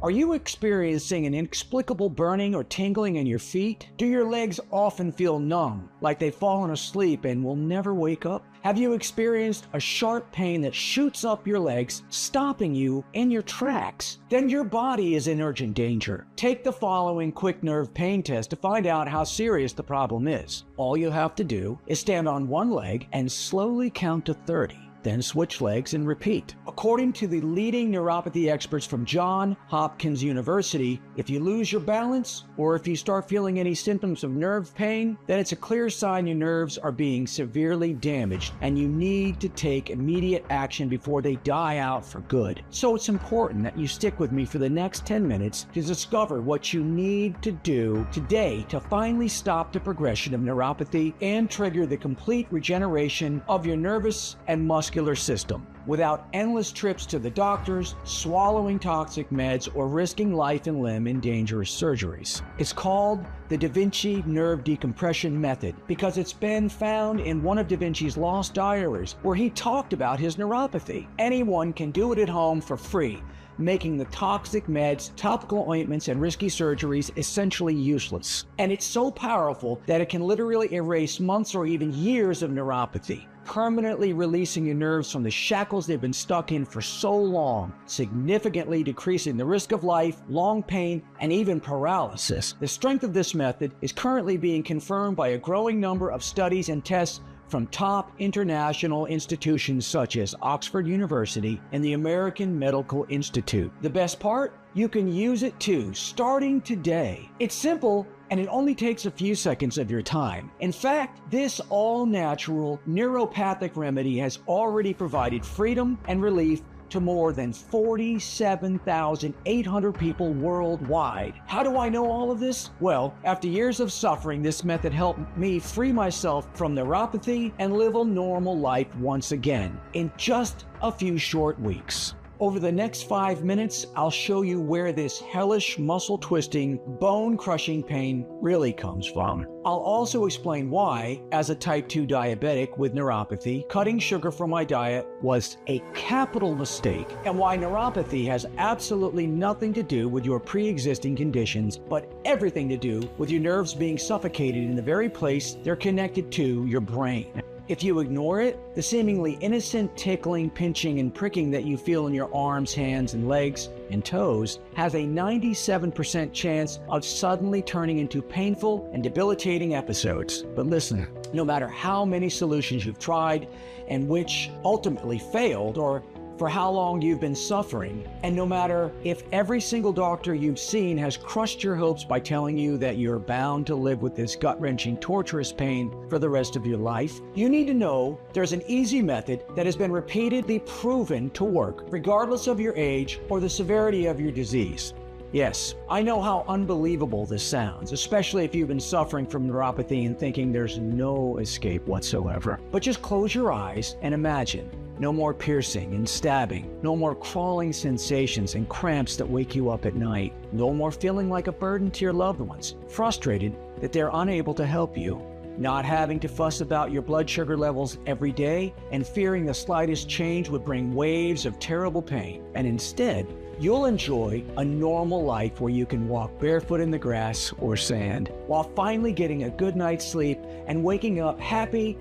Are you experiencing an inexplicable burning or tingling in your feet? Do your legs often feel numb, like they've fallen asleep and will never wake up? Have you experienced a sharp pain that shoots up your legs, stopping you in your tracks? Then your body is in urgent danger. Take the following quick nerve pain test to find out how serious the problem is. All you have to do is stand on one leg and slowly count to 30. Then switch legs and repeat. According to the leading neuropathy experts from Johns Hopkins University, if you lose your balance or if you start feeling any symptoms of nerve pain, then it's a clear sign your nerves are being severely damaged and you need to take immediate action before they die out for good. So it's important that you stick with me for the next 10 minutes to discover what you need to do today to finally stop the progression of neuropathy and trigger the complete regeneration of your nervous and muscular system without endless trips to the doctors, swallowing toxic meds, or risking life and limb in dangerous surgeries. It's called the Da Vinci nerve decompression method because it's been found in one of Da Vinci's lost diaries where he talked about his neuropathy. Anyone can do it at home for free, making the toxic meds, topical ointments, and risky surgeries essentially useless. And it's so powerful that it can literally erase months or even years of neuropathy, permanently releasing your nerves from the shackles they've been stuck in for so long, significantly decreasing the risk of lifelong pain and even paralysis. The strength of this method is currently being confirmed by a growing number of studies and tests from top international institutions such as Oxford University and the American Medical Institute. The best part? You can use it too, starting today. It's simple, and it only takes a few seconds of your time. In fact, this all-natural neuropathic remedy has already provided freedom and relief to more than 47,800 people worldwide. How do I know all of this? Well, after years of suffering, this method helped me free myself from neuropathy and live a normal life once again in just a few short weeks. Over the next 5 minutes, I'll show you where this hellish muscle-twisting, bone-crushing pain really comes from. I'll also explain why, as a type 2 diabetic with neuropathy, cutting sugar from my diet was a capital mistake, and why neuropathy has absolutely nothing to do with your pre-existing conditions, but everything to do with your nerves being suffocated in the very place they're connected to, your brain. If you ignore it, the seemingly innocent tickling, pinching, and pricking that you feel in your arms, hands, and legs and toes has a 97% chance of suddenly turning into painful and debilitating episodes. But listen, no matter how many solutions you've tried and which ultimately failed, or for how long you've been suffering, and no matter if every single doctor you've seen has crushed your hopes by telling you that you're bound to live with this gut-wrenching, torturous pain for the rest of your life, you need to know there's an easy method that has been repeatedly proven to work, regardless of your age or the severity of your disease. Yes, I know how unbelievable this sounds, especially if you've been suffering from neuropathy and thinking there's no escape whatsoever. But just close your eyes and imagine. No more piercing and stabbing. No more crawling sensations and cramps that wake you up at night. No more feeling like a burden to your loved ones, frustrated that they're unable to help you. Not having to fuss about your blood sugar levels every day and fearing the slightest change would bring waves of terrible pain. And instead, you'll enjoy a normal life where you can walk barefoot in the grass or sand, while finally getting a good night's sleep and waking up happy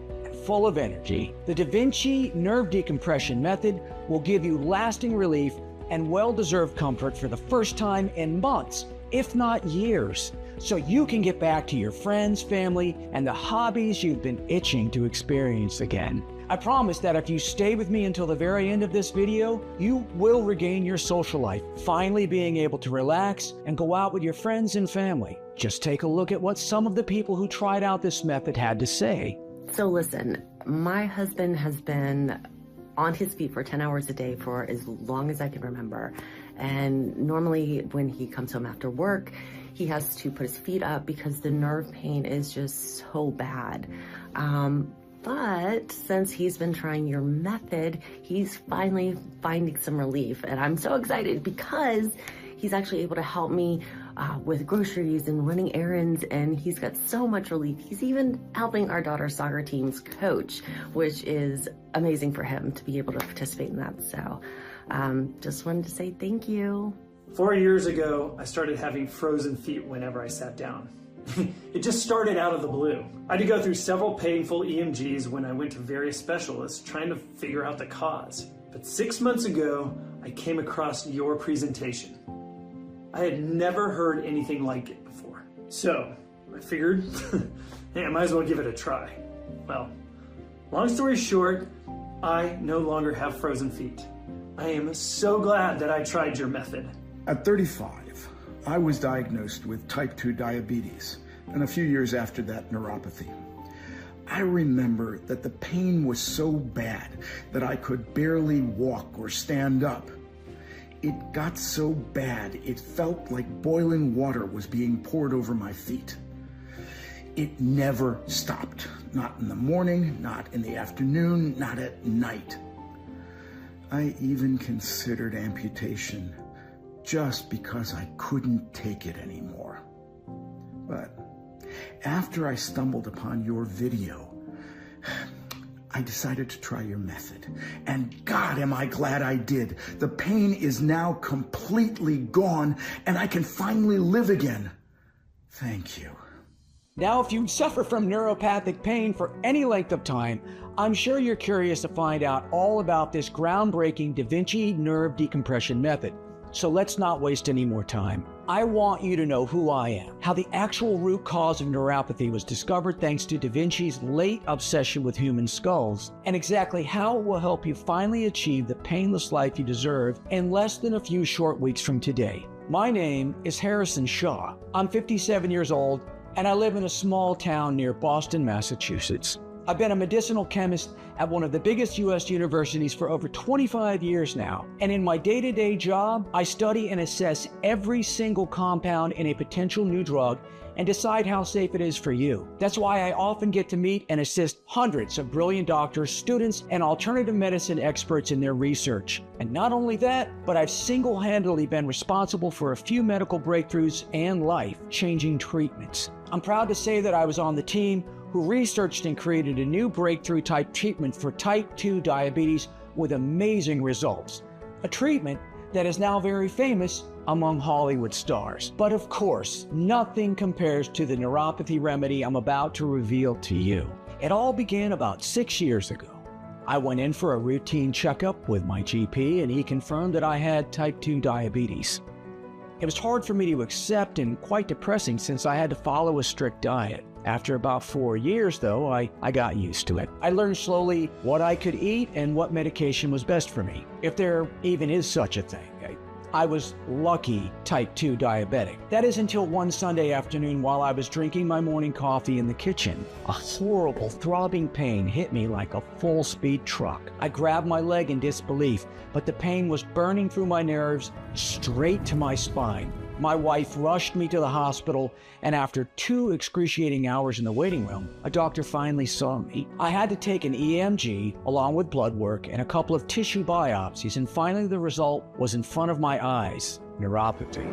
full of energy. The Da Vinci nerve decompression method will give you lasting relief and well-deserved comfort for the first time in months, if not years, so you can get back to your friends, family, and the hobbies you've been itching to experience again. I promise that if you stay with me until the very end of this video, you will regain your social life, finally being able to relax and go out with your friends and family. Just take a look at what some of the people who tried out this method had to say. So listen, my husband has been on his feet for 10 hours a day for as long as I can remember. And normally when he comes home after work, he has to put his feet up because the nerve pain is just so bad. But since he's been trying your method, he's finally finding some relief. And I'm so excited because he's actually able to help me with groceries and running errands, and he's got so much relief. He's even helping our daughter's soccer team's coach, which is amazing for him to be able to participate in that. So just wanted to say thank you. 4 years ago, I started having frozen feet whenever I sat down. It just started out of the blue. I had to go through several painful EMGs when I went to various specialists trying to figure out the cause. But 6 months ago, I came across your presentation. I had never heard anything like it before. So, I figured, hey, I might as well give it a try. Well, long story short, I no longer have frozen feet. I am so glad that I tried your method. At 35, I was diagnosed with type 2 diabetes, and a few years after that, neuropathy. I remember that the pain was so bad that I could barely walk or stand up. It got so bad, it felt like boiling water was being poured over my feet. It never stopped. Not in the morning, not in the afternoon, not at night. I even considered amputation just because I couldn't take it anymore. But after I stumbled upon your video, I decided to try your method. And God, am I glad I did. The pain is now completely gone, and I can finally live again. Thank you. Now, if you suffer from neuropathic pain for any length of time, I'm sure you're curious to find out all about this groundbreaking Da Vinci nerve decompression method. So let's not waste any more time. I want you to know who I am, how the actual root cause of neuropathy was discovered thanks to Da Vinci's late obsession with human skulls, and exactly how it will help you finally achieve the painless life you deserve in less than a few short weeks from today. My name is Harrison Shaw. I'm 57 years old, and I live in a small town near Boston, Massachusetts. I've been a medicinal chemist at one of the biggest U.S. universities for over 25 years now. And in my day-to-day job, I study and assess every single compound in a potential new drug and decide how safe it is for you. That's why I often get to meet and assist hundreds of brilliant doctors, students, and alternative medicine experts in their research. And not only that, but I've single-handedly been responsible for a few medical breakthroughs and life-changing treatments. I'm proud to say that I was on the team who researched and created a new breakthrough type treatment for type 2 diabetes with amazing results. A treatment that is now very famous among Hollywood stars. But of course, nothing compares to the neuropathy remedy I'm about to reveal to you. It all began about 6 years ago. I went in for a routine checkup with my GP, and he confirmed that I had type 2 diabetes. It was hard for me to accept and quite depressing since I had to follow a strict diet. After about 4 years, though, I got used to it. I learned slowly what I could eat and what medication was best for me, if there even is such a thing. I was lucky type 2 diabetic. That is until one Sunday afternoon while I was drinking my morning coffee in the kitchen. A horrible throbbing pain hit me like a full-speed truck. I grabbed my leg in disbelief, but the pain was burning through my nerves straight to my spine. My wife rushed me to the hospital, and after 2 excruciating hours in the waiting room, a doctor finally saw me. I had to take an EMG along with blood work and a couple of tissue biopsies, and finally the result was in front of my eyes: neuropathy.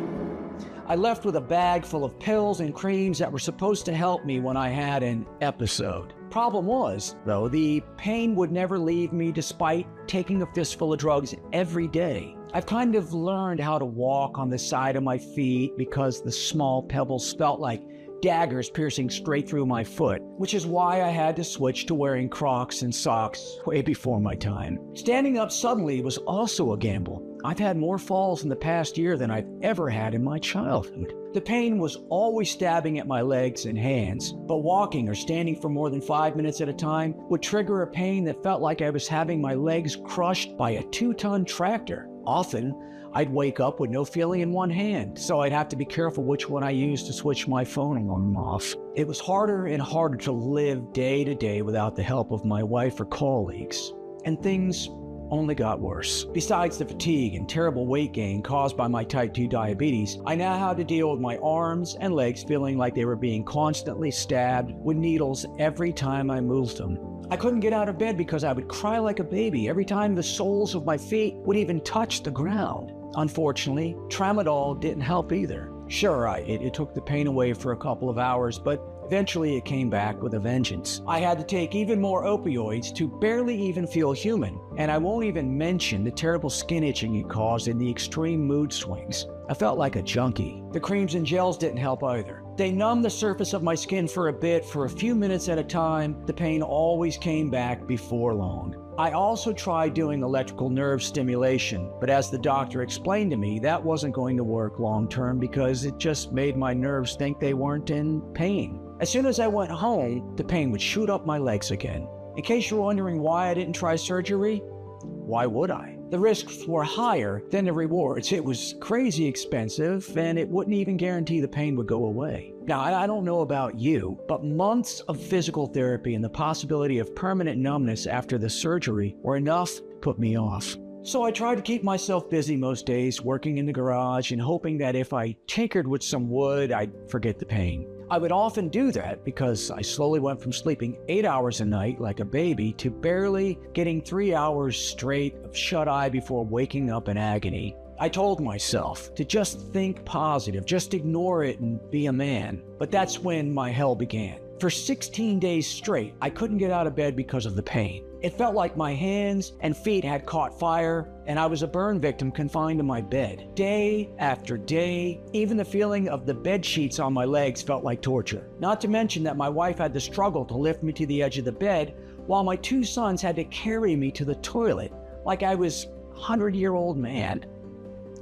I left with a bag full of pills and creams that were supposed to help me when I had an episode. Problem was, though, the pain would never leave me despite taking a fistful of drugs every day. I've kind of learned how to walk on the side of my feet because the small pebbles felt like daggers piercing straight through my foot, which is why I had to switch to wearing Crocs and socks way before my time. Standing up suddenly was also a gamble. I've had more falls in the past year than I've ever had in my childhood. The pain was always stabbing at my legs and hands, but walking or standing for more than 5 minutes at a time would trigger a pain that felt like I was having my legs crushed by a 2-ton tractor. Often, I'd wake up with no feeling in one hand, so I'd have to be careful which one I used to switch my phone on and off. It was harder and harder to live day to day without the help of my wife or colleagues, and things only got worse. Besides the fatigue and terrible weight gain caused by my type 2 diabetes, I now had to deal with my arms and legs feeling like they were being constantly stabbed with needles every time I moved them. I couldn't get out of bed because I would cry like a baby every time the soles of my feet would even touch the ground. Unfortunately, tramadol didn't help either. Sure, it took the pain away for a couple of hours, but Eventually, it came back with a vengeance. I had to take even more opioids to barely even feel human, and I won't even mention the terrible skin itching it caused and the extreme mood swings. I felt like a junkie. The creams and gels didn't help either. They numbed the surface of my skin for a bit, for a few minutes at a time. The pain always came back before long. I also tried doing electrical nerve stimulation, but as the doctor explained to me, that wasn't going to work long term because it just made my nerves think they weren't in pain. As soon as I went home, the pain would shoot up my legs again. In case you're wondering why I didn't try surgery, why would I? The risks were higher than the rewards. It was crazy expensive, and it wouldn't even guarantee the pain would go away. Now, I don't know about you, but months of physical therapy and the possibility of permanent numbness after the surgery were enough to put me off. So I tried to keep myself busy most days, working in the garage and hoping that if I tinkered with some wood, I'd forget the pain. I would often do that because I slowly went from sleeping 8 hours a night like a baby to barely getting 3 hours straight of shut-eye before waking up in agony. I told myself to just think positive, just ignore it and be a man. But that's when my hell began. For 16 days straight, I couldn't get out of bed because of the pain. It felt like my hands and feet had caught fire, and I was a burn victim confined to my bed. Day after day, even the feeling of the bed sheets on my legs felt like torture. Not to mention that my wife had to struggle to lift me to the edge of the bed, while my 2 sons had to carry me to the toilet like I was a 100-year-old man.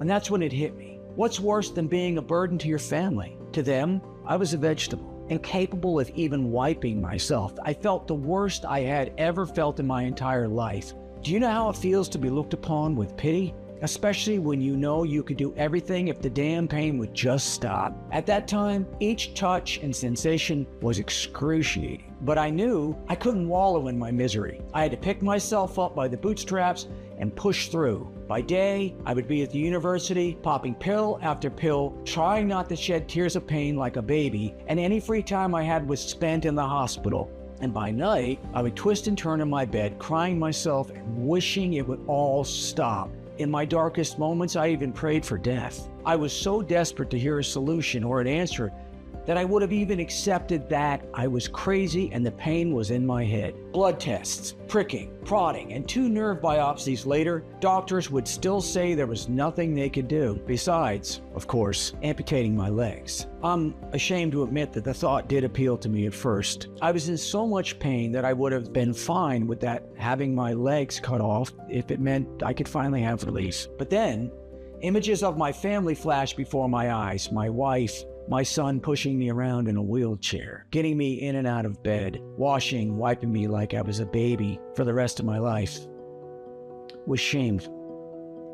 And that's when it hit me. What's worse than being a burden to your family? To them, I was a vegetable, incapable of even wiping myself. I felt the worst I had ever felt in my entire life. Do you know how it feels to be looked upon with pity? Especially when you know you could do everything if the damn pain would just stop. At that time, each touch and sensation was excruciating, but I knew I couldn't wallow in my misery. I had to pick myself up by the bootstraps and push through. By day, I would be at the university, popping pill after pill, trying not to shed tears of pain like a baby, and any free time I had was spent in the hospital. And by night, I would twist and turn in my bed, crying myself and wishing it would all stop. In my darkest moments, I even prayed for death. I was so desperate to hear a solution or an answer that I would have even accepted that I was crazy and the pain was in my head. Blood tests, pricking, prodding, and 2 nerve biopsies later, doctors would still say there was nothing they could do, besides, of course, amputating my legs. I'm ashamed to admit that the thought did appeal to me at first. I was in so much pain that I would have been fine with that having my legs cut off if it meant I could finally have relief. But then, images of my family flashed before my eyes, my wife, my son pushing me around in a wheelchair, getting me in and out of bed, washing, wiping me like I was a baby for the rest of my life. Was shamed.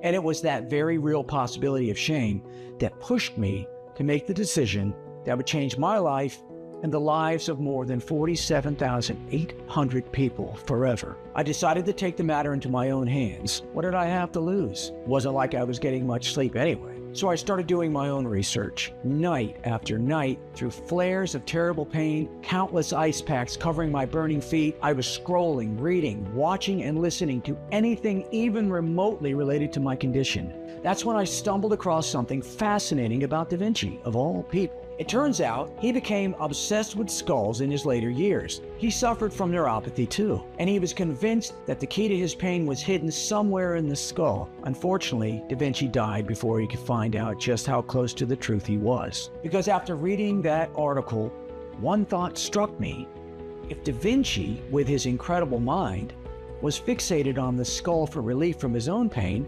And it was that very real possibility of shame that pushed me to make the decision that would change my life and the lives of more than 47,800 people forever. I decided to take the matter into my own hands. What did I have to lose? Wasn't like I was getting much sleep anyway. So I started doing my own research, night after night, through flares of terrible pain, countless ice packs covering my burning feet. I was scrolling, reading, watching, and listening to anything even remotely related to my condition. That's when I stumbled across something fascinating about Da Vinci, of all people. It turns out he became obsessed with skulls in his later years. He suffered from neuropathy too, and he was convinced that the key to his pain was hidden somewhere in the skull. Unfortunately, Da Vinci died before he could find out just how close to the truth he was. Because after reading that article, one thought struck me. If Da Vinci, with his incredible mind, was fixated on the skull for relief from his own pain,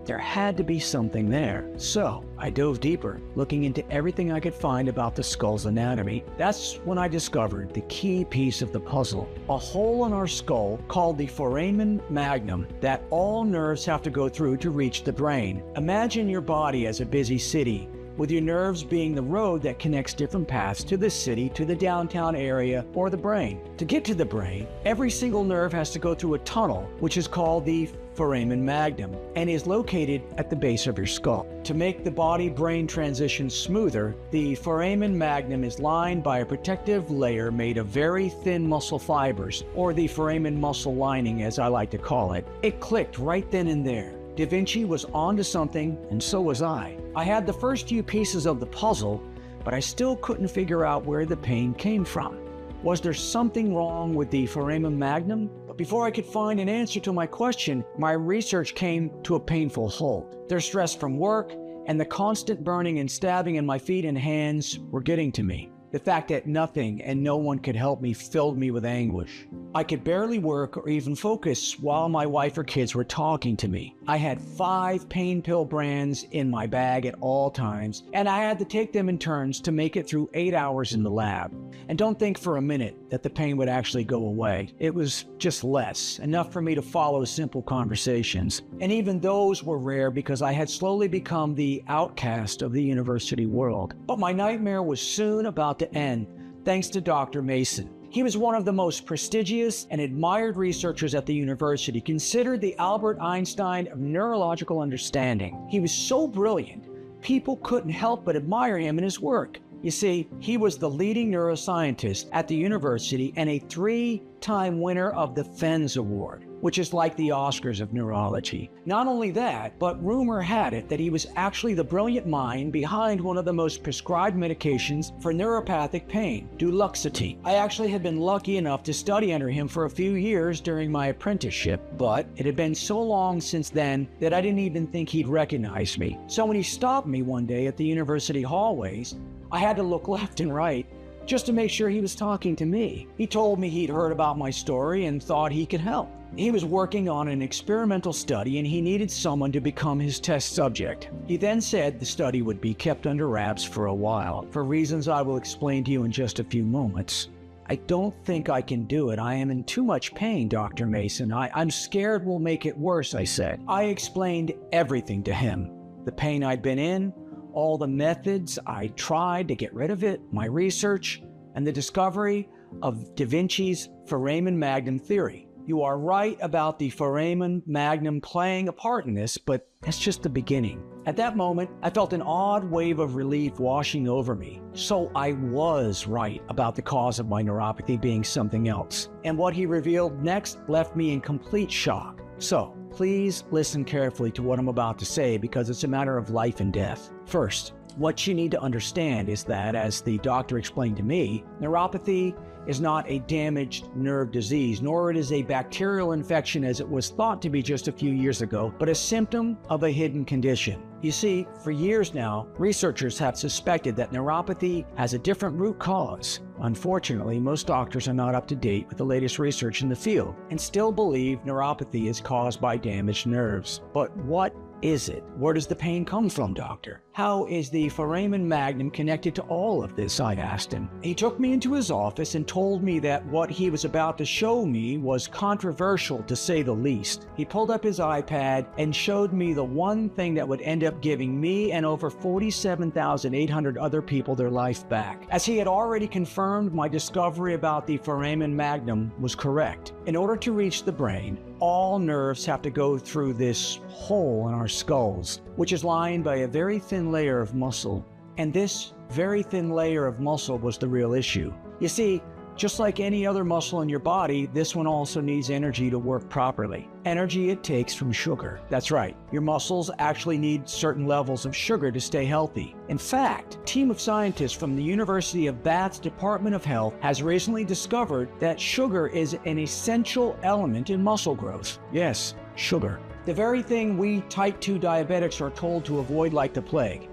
there had to be something there. So I dove deeper, looking into everything I could find about the skull's anatomy. That's when I discovered the key piece of the puzzle, a hole in our skull called the foramen magnum that all nerves have to go through to reach the brain. Imagine your body as a busy city, with your nerves being the road that connects different paths to the city, to the downtown area, or the brain. To get to the brain, every single nerve has to go through a tunnel, which is called the foramen magnum, and is located at the base of your skull. To make the body-brain transition smoother, the foramen magnum is lined by a protective layer made of very thin muscle fibers, or the foramen muscle lining as I like to call it. It clicked right then and there. Da Vinci was onto something, and so was I. I had the first few pieces of the puzzle, but I still couldn't figure out where the pain came from. Was there something wrong with the foramen magnum? But before I could find an answer to my question, my research came to a painful halt. Their stress from work and the constant burning and stabbing in my feet and hands were getting to me. The fact that nothing and no one could help me filled me with anguish. I could barely work or even focus while my wife or kids were talking to me. I had 5 pain pill brands in my bag at all times, and I had to take them in turns to make it through 8 hours in the lab. And don't think for a minute that the pain would actually go away. It was just less, enough for me to follow simple conversations. And even those were rare because I had slowly become the outcast of the university world. But my nightmare was soon about to end, thanks to Dr. Mason. He was one of the most prestigious and admired researchers at the university, considered the Albert Einstein of neurological understanding. He was so brilliant, people couldn't help but admire him and his work. You see, he was the leading neuroscientist at the university and a 3-time winner of the Fens Award, which is like the Oscars of neurology. Not only that, but rumor had it that he was actually the brilliant mind behind one of the most prescribed medications for neuropathic pain, Duloxetine. I actually had been lucky enough to study under him for a few years during my apprenticeship, but it had been so long since then that I didn't even think he'd recognize me. So when he stopped me one day at the university hallways, I had to look left and right just to make sure he was talking to me. He told me he'd heard about my story and thought he could help. He was working on an experimental study and he needed someone to become his test subject. He then said the study would be kept under wraps for a while, for reasons I will explain to you in just a few moments. I don't think I can do it. I am in too much pain, Dr. Mason. I'm scared we'll make it worse, I said. I explained everything to him. The pain I'd been in, all the methods I tried to get rid of it, my research, and the discovery of Da Vinci's foramen magnum theory. You are right about the foramen magnum playing a part in this, but that's just the beginning. At that moment, I felt an odd wave of relief washing over me. So I was right about the cause of my neuropathy being something else. And what he revealed next left me in complete shock. So, please listen carefully to what I'm about to say because it's a matter of life and death. First, what you need to understand is that, as the doctor explained to me, neuropathy is not a damaged nerve disease, nor it is a bacterial infection as it was thought to be just a few years ago, but a symptom of a hidden condition. You see, for years now, researchers have suspected that neuropathy has a different root cause. Unfortunately, most doctors are not up to date with the latest research in the field and still believe neuropathy is caused by damaged nerves. But what is it? Where does the pain come from, doctor? How is the foramen magnum connected to all of this? I asked him. He took me into his office and told me that what he was about to show me was controversial, to say the least. He pulled up his iPad and showed me the one thing that would end up giving me and over 47,800 other people their life back, as he had already confirmed my discovery about the foramen magnum was correct. In order to reach the brain, all nerves have to go through this hole in our skulls, which is lined by a very thin layer of muscle. And this very thin layer of muscle was the real issue. You see, just like any other muscle in your body, this one also needs energy to work properly. Energy it takes from sugar. That's right, your muscles actually need certain levels of sugar to stay healthy. In fact, a team of scientists from the University of Bath's Department of Health has recently discovered that sugar is an essential element in muscle growth. Yes, sugar. The very thing we type 2 diabetics are told to avoid like the plague.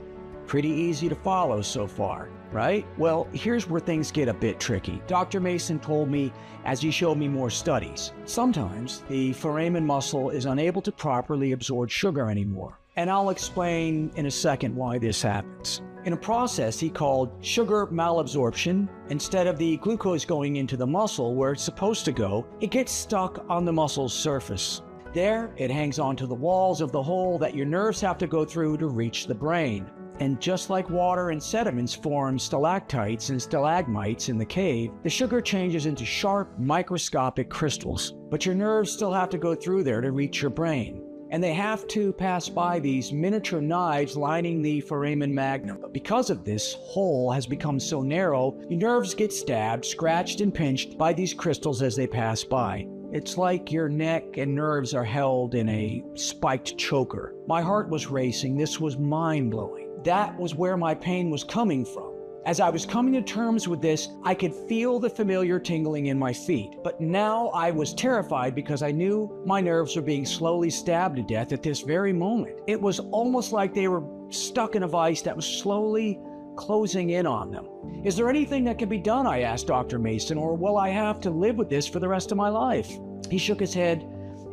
Pretty easy to follow so far, right? Well, here's where things get a bit tricky. Dr. Mason told me as he showed me more studies. Sometimes the foramen muscle is unable to properly absorb sugar anymore. And I'll explain in a second why this happens. In a process he called sugar malabsorption, instead of the glucose going into the muscle where it's supposed to go, it gets stuck on the muscle's surface. There, it hangs onto the walls of the hole that your nerves have to go through to reach the brain. And just like water and sediments form stalactites and stalagmites in the cave, the sugar changes into sharp, microscopic crystals. But your nerves still have to go through there to reach your brain. And they have to pass by these miniature knives lining the foramen magnum. But because of this, hole has become so narrow, your nerves get stabbed, scratched, and pinched by these crystals as they pass by. It's like your neck and nerves are held in a spiked choker. My heart was racing. This was mind-blowing. That was where my pain was coming from. As I was coming to terms with this, I could feel the familiar tingling in my feet. But now I was terrified because I knew my nerves were being slowly stabbed to death at this very moment. It was almost like they were stuck in a vice that was slowly closing in on them. Is there anything that can be done, I asked Dr. Mason, or will I have to live with this for the rest of my life? He shook his head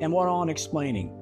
and went on explaining.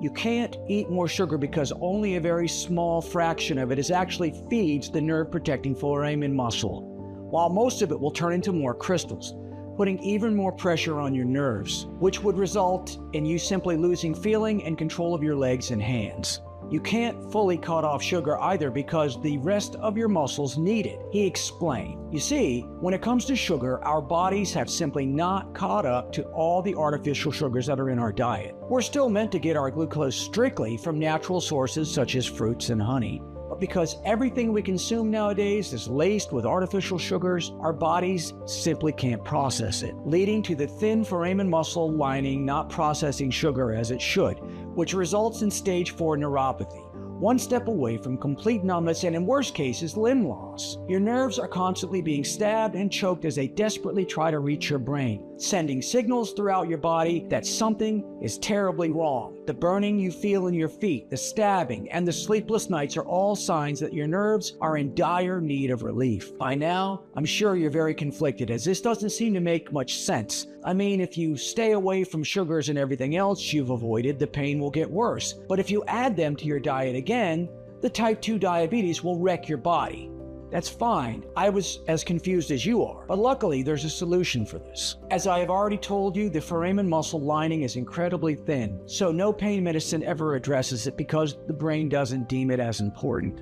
You can't eat more sugar because only a very small fraction of it actually feeds the nerve-protecting foramen muscle, while most of it will turn into more crystals, putting even more pressure on your nerves, which would result in you simply losing feeling and control of your legs and hands. You can't fully cut off sugar either because the rest of your muscles need it, he explained. You see, when it comes to sugar, our bodies have simply not caught up to all the artificial sugars that are in our diet. We're still meant to get our glucose strictly from natural sources such as fruits and honey. But because everything we consume nowadays is laced with artificial sugars, our bodies simply can't process it, leading to the thin foramen muscle lining not processing sugar as it should, which results in stage 4 neuropathy, one step away from complete numbness and in worst cases, limb loss. Your nerves are constantly being stabbed and choked as they desperately try to reach your brain, sending signals throughout your body that something is terribly wrong. The burning you feel in your feet, the stabbing, and the sleepless nights are all signs that your nerves are in dire need of relief. By now, I'm sure you're very conflicted, as this doesn't seem to make much sense. I mean, if you stay away from sugars and everything else you've avoided, the pain will get worse. But if you add them to your diet again, the type 2 diabetes will wreck your body. That's fine. I was as confused as you are, but luckily there's a solution for this. As I have already told you, the foramen muscle lining is incredibly thin, so no pain medicine ever addresses it because the brain doesn't deem it as important.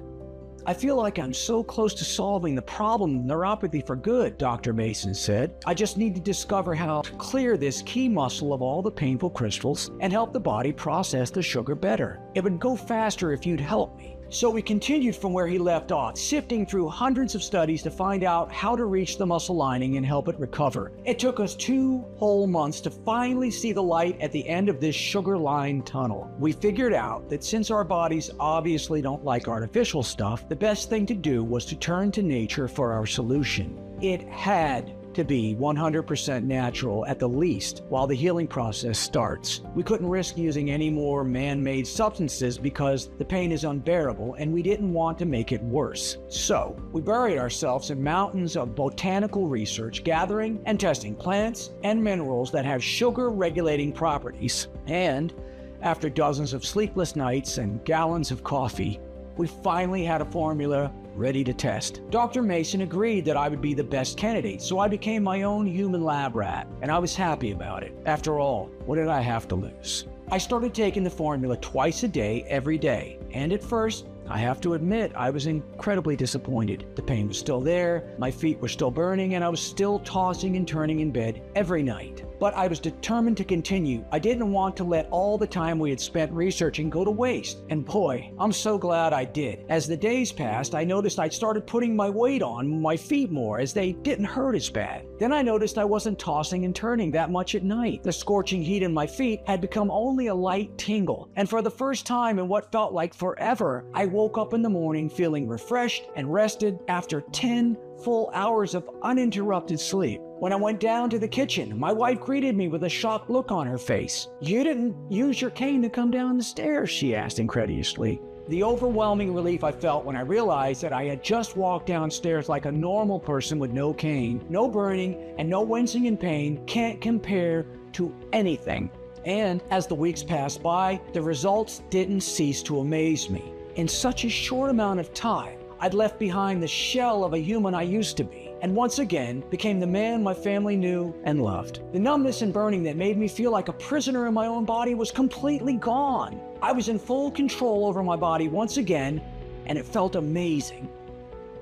I feel like I'm so close to solving the problem of neuropathy for good, Dr. Mason said. I just need to discover how to clear this key muscle of all the painful crystals and help the body process the sugar better. It would go faster if you'd help me. So we continued from where he left off, sifting through hundreds of studies to find out how to reach the muscle lining and help it recover. It took us 2 whole months to finally see the light at the end of this sugar-lined tunnel. We figured out that since our bodies obviously don't like artificial stuff, the best thing to do was to turn to nature for our solution. It had to be 100% natural at the least while the healing process starts. We couldn't risk using any more man-made substances because the pain is unbearable and we didn't want to make it worse. So we buried ourselves in mountains of botanical research, gathering and testing plants and minerals that have sugar-regulating properties. And after dozens of sleepless nights and gallons of coffee, we finally had a formula ready to test. Dr. Mason agreed that I would be the best candidate, so I became my own human lab rat, and I was happy about it. After all, what did I have to lose? I started taking the formula twice a day, every day, and at first, I have to admit, I was incredibly disappointed. The pain was still there, my feet were still burning, and I was still tossing and turning in bed every night. But I was determined to continue. I didn't want to let all the time we had spent researching go to waste. And boy, I'm so glad I did. As the days passed, I noticed I'd started putting my weight on my feet more as they didn't hurt as bad. Then I noticed I wasn't tossing and turning that much at night. The scorching heat in my feet had become only a light tingle. And for the first time in what felt like forever, I woke up in the morning feeling refreshed and rested after 10 full hours of uninterrupted sleep. When I went down to the kitchen, my wife greeted me with a shocked look on her face. "You didn't use your cane to come down the stairs?" she asked incredulously. The overwhelming relief I felt when I realized that I had just walked downstairs like a normal person with no cane, no burning, and no wincing in pain can't compare to anything. And as the weeks passed by, the results didn't cease to amaze me. In such a short amount of time, I'd left behind the shell of a human I used to be, and once again became the man my family knew and loved. The numbness and burning that made me feel like a prisoner in my own body was completely gone. I was in full control over my body once again, and it felt amazing.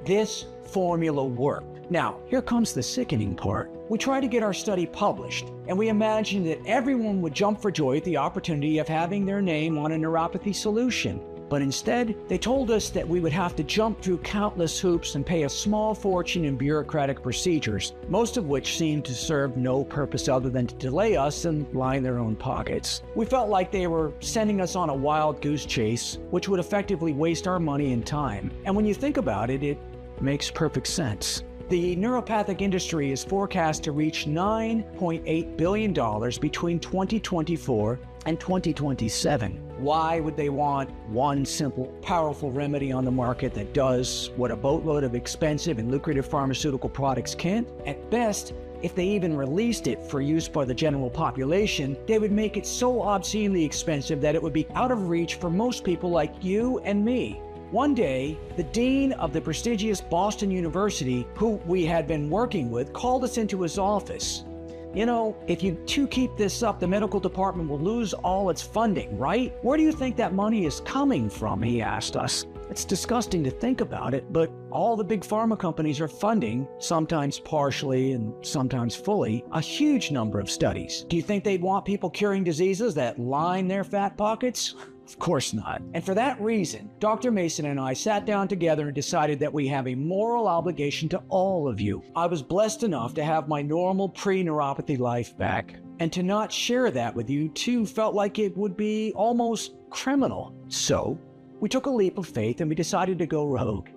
This formula worked. Now, here comes the sickening part. We tried to get our study published, and we imagined that everyone would jump for joy at the opportunity of having their name on a neuropathy solution. But instead, they told us that we would have to jump through countless hoops and pay a small fortune in bureaucratic procedures, most of which seemed to serve no purpose other than to delay us and line their own pockets. We felt like they were sending us on a wild goose chase, which would effectively waste our money and time. And when you think about it, it makes perfect sense. The neuropathic industry is forecast to reach $9.8 billion between 2024 and 2027. Why would they want one simple, powerful remedy on the market that does what a boatload of expensive and lucrative pharmaceutical products can't? At best, if they even released it for use by the general population, they would make it so obscenely expensive that it would be out of reach for most people like you and me. One day, the dean of the prestigious Boston University, who we had been working with, called us into his office. You know, if you two keep this up, the medical department will lose all its funding, right? Where do you think that money is coming from? He asked us. It's disgusting to think about it, but all the big pharma companies are funding, sometimes partially and sometimes fully, a huge number of studies. Do you think they'd want people curing diseases that line their fat pockets? Of course not. And for that reason, Dr. Mason and I sat down together and decided that we have a moral obligation to all of you. I was blessed enough to have my normal pre-neuropathy life back, and to not share that with you too felt like it would be almost criminal. So, we took a leap of faith and we decided to go rogue.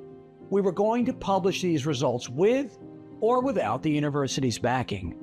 We were going to publish these results with or without the university's backing.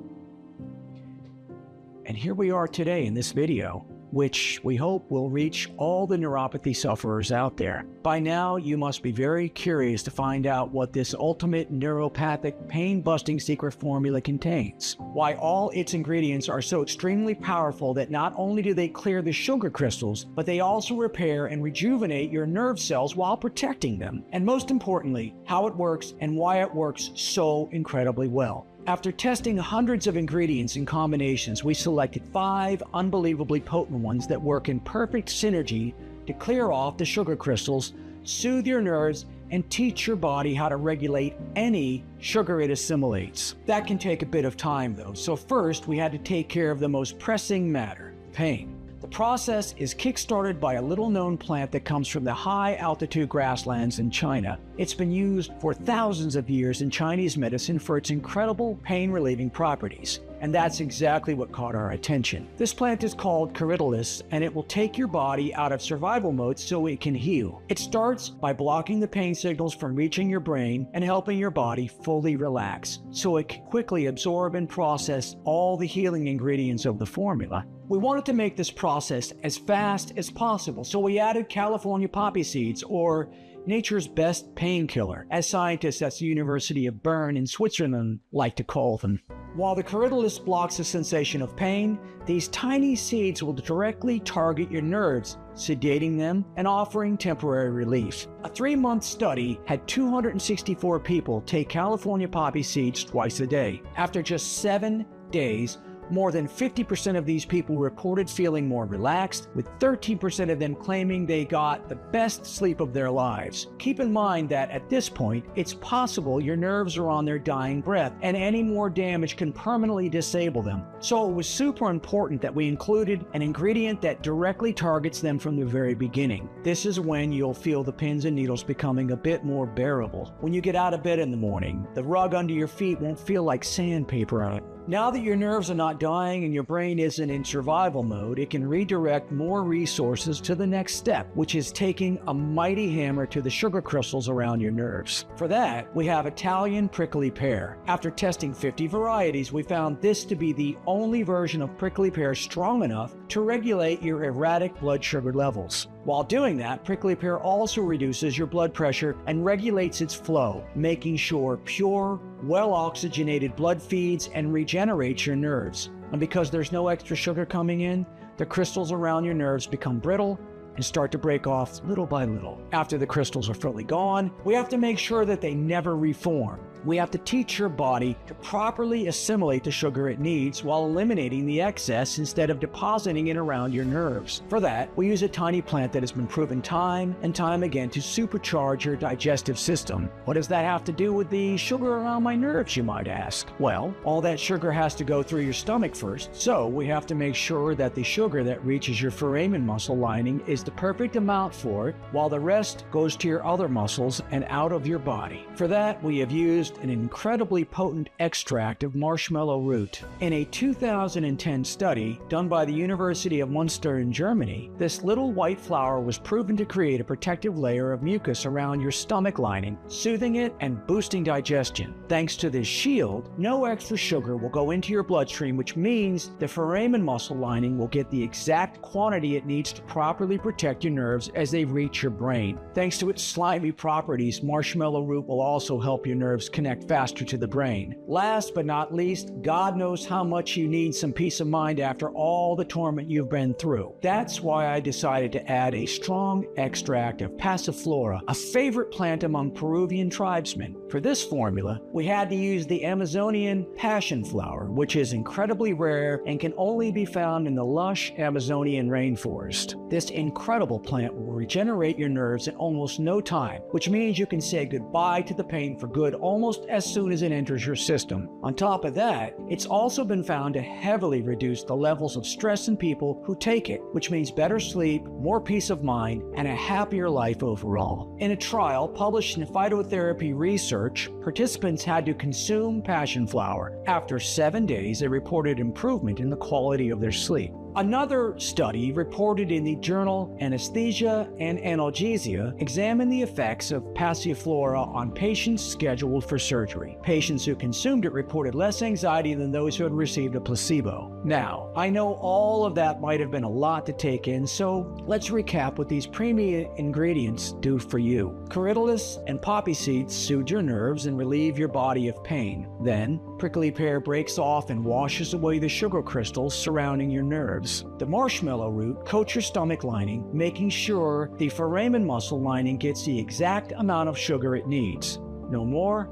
And here we are today in this video, which we hope will reach all the neuropathy sufferers out there. By now, you must be very curious to find out what this ultimate neuropathic pain-busting secret formula contains. Why all its ingredients are so extremely powerful that not only do they clear the sugar crystals, but they also repair and rejuvenate your nerve cells while protecting them. And most importantly, how it works and why it works so incredibly well. After testing hundreds of ingredients and combinations, we selected 5 unbelievably potent ones that work in perfect synergy to clear off the sugar crystals, soothe your nerves, and teach your body how to regulate any sugar it assimilates. That can take a bit of time though, so first we had to take care of the most pressing matter, pain. The process is kick-started by a little-known plant that comes from the high-altitude grasslands in China. It's been used for thousands of years in Chinese medicine for its incredible pain-relieving properties. And that's exactly what caught our attention. This plant is called Corydalis, and it will take your body out of survival mode so it can heal. It starts by blocking the pain signals from reaching your brain and helping your body fully relax, so it can quickly absorb and process all the healing ingredients of the formula. We wanted to make this process as fast as possible, so we added California poppy seeds, or nature's best painkiller, as scientists at the University of Bern in Switzerland like to call them. While the Corydalis blocks the sensation of pain, these tiny seeds will directly target your nerves, sedating them and offering temporary relief. A 3-month study had 264 people take California poppy seeds twice a day. After just 7 days, more than 50% of these people reported feeling more relaxed, with 13% of them claiming they got the best sleep of their lives. Keep in mind that at this point, it's possible your nerves are on their dying breath, and any more damage can permanently disable them. So it was super important that we included an ingredient that directly targets them from the very beginning. This is when you'll feel the pins and needles becoming a bit more bearable. When you get out of bed in the morning, the rug under your feet won't feel like sandpaper on it. Now that your nerves are not dying and your brain isn't in survival mode, it can redirect more resources to the next step, which is taking a mighty hammer to the sugar crystals around your nerves. For that, we have Italian prickly pear. After testing 50 varieties, we found this to be the only version of prickly pear strong enough to regulate your erratic blood sugar levels. While doing that, prickly pear also reduces your blood pressure and regulates its flow, making sure pure, well-oxygenated blood feeds and regenerates your nerves. And because there's no extra sugar coming in, the crystals around your nerves become brittle and start to break off little by little. After the crystals are fully gone, we have to make sure that they never reform. We have to teach your body to properly assimilate the sugar it needs while eliminating the excess instead of depositing it around your nerves. For that, we use a tiny plant that has been proven time and time again to supercharge your digestive system. What does that have to do with the sugar around my nerves, you might ask? Well, all that sugar has to go through your stomach first, so we have to make sure that the sugar that reaches your foramen muscle lining is the perfect amount for it, while the rest goes to your other muscles and out of your body. For that, we have used an incredibly potent extract of marshmallow root. In a 2010 study done by the University of Munster in Germany, this little white flower was proven to create a protective layer of mucus around your stomach lining, soothing it and boosting digestion. Thanks to this shield, no extra sugar will go into your bloodstream, which means the foramen muscle lining will get the exact quantity it needs to properly protect your nerves as they reach your brain. Thanks to its slimy properties, marshmallow root will also help your nerves connect faster to the brain. Last but not least, God knows how much you need some peace of mind after all the torment you've been through. That's why I decided to add a strong extract of passiflora, a favorite plant among Peruvian tribesmen. For this formula, we had to use the Amazonian passion flower, which is incredibly rare and can only be found in the lush Amazonian rainforest. This incredible plant will regenerate your nerves in almost no time, which means you can say goodbye to the pain for good almost as soon as it enters your system. On top of that, it's also been found to heavily reduce the levels of stress in people who take it, which means better sleep, more peace of mind, and a happier life overall. In a trial published in Phytotherapy Research, participants had to consume passion flower. After 7 days, they reported improvement in the quality of their sleep. Another study reported in the journal Anesthesia and Analgesia examined the effects of passiflora on patients scheduled for surgery. Patients who consumed it reported less anxiety than those who had received a placebo. Now, I know all of that might have been a lot to take in, so let's recap what these premium ingredients do for you. Corydalus and poppy seeds soothe your nerves and relieve your body of pain. Then, prickly pear breaks off and washes away the sugar crystals surrounding your nerves. The marshmallow root coats your stomach lining, making sure the foramen muscle lining gets the exact amount of sugar it needs. No more,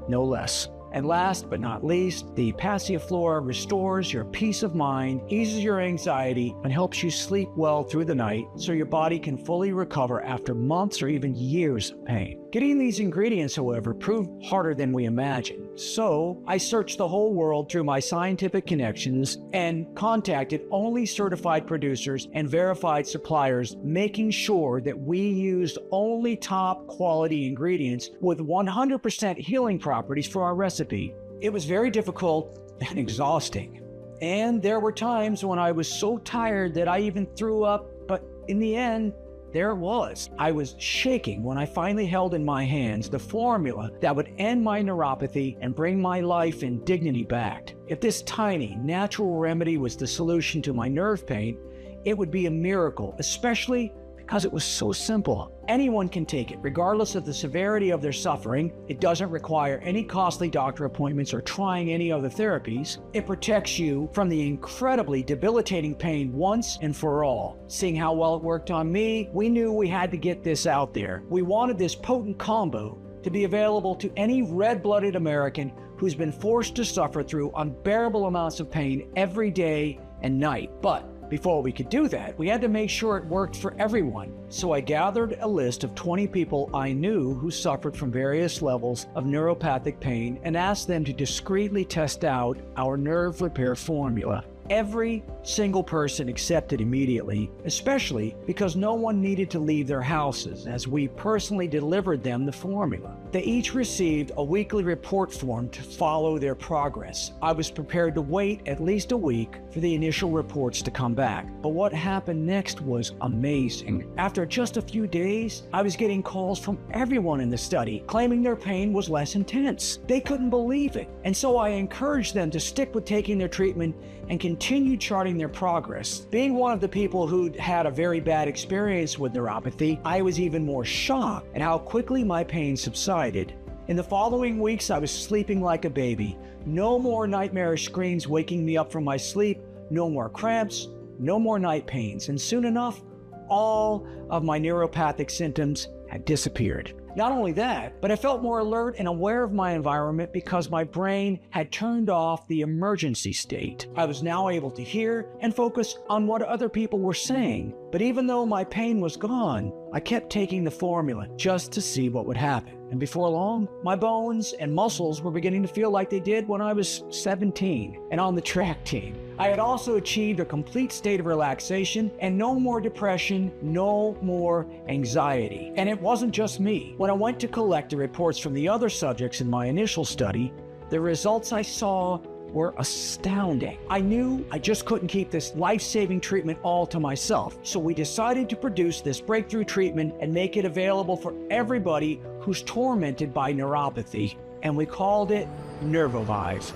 no less. And last but not least, the passiflora restores your peace of mind, eases your anxiety, and helps you sleep well through the night so your body can fully recover after months or even years of pain. Getting these ingredients, however, proved harder than we imagined. So I searched the whole world through my scientific connections and contacted only certified producers and verified suppliers, making sure that we used only top quality ingredients with 100% healing properties for our recipe. It was very difficult and exhausting. And there were times when I was so tired that I even threw up, but in the end, there it was. I was shaking when I finally held in my hands the formula that would end my neuropathy and bring my life and dignity back. If this tiny, natural remedy was the solution to my nerve pain, it would be a miracle, especially because it was so simple. Anyone can take it, regardless of the severity of their suffering. It doesn't require any costly doctor appointments or trying any other therapies. It protects you from the incredibly debilitating pain once and for all. Seeing how well it worked on me, we knew we had to get this out there. We wanted this potent combo to be available to any red-blooded American who's been forced to suffer through unbearable amounts of pain every day and night. But before we could do that, we had to make sure it worked for everyone. So I gathered a list of 20 people I knew who suffered from various levels of neuropathic pain and asked them to discreetly test out our nerve repair formula. Every single person accepted immediately, especially because no one needed to leave their houses, as we personally delivered them the formula. They each received a weekly report form to follow their progress. I was prepared to wait at least a week for the initial reports to come back, but what happened next was amazing. After just a few days, I was getting calls from everyone in the study claiming their pain was less intense. They couldn't believe it, and so I encouraged them to stick with taking their treatment and continue charting their progress. Being one of the people who'd had a very bad experience with neuropathy, I was even more shocked at how quickly my pain subsided. In the following weeks, I was sleeping like a baby. No more nightmarish screams waking me up from my sleep, no more cramps, no more night pains, and soon enough, all of my neuropathic symptoms had disappeared. Not only that, but I felt more alert and aware of my environment because my brain had turned off the emergency state. I was now able to hear and focus on what other people were saying. But even though my pain was gone, I kept taking the formula just to see what would happen. And before long, my bones and muscles were beginning to feel like they did when I was 17 and on the track team. I had also achieved a complete state of relaxation and no more depression, no more anxiety. And it wasn't just me. When I went to collect the reports from the other subjects in my initial study, the results I saw were astounding. I knew I just couldn't keep this life-saving treatment all to myself, so we decided to produce this breakthrough treatment and make it available for everybody who's tormented by neuropathy, and we called it Nervovive.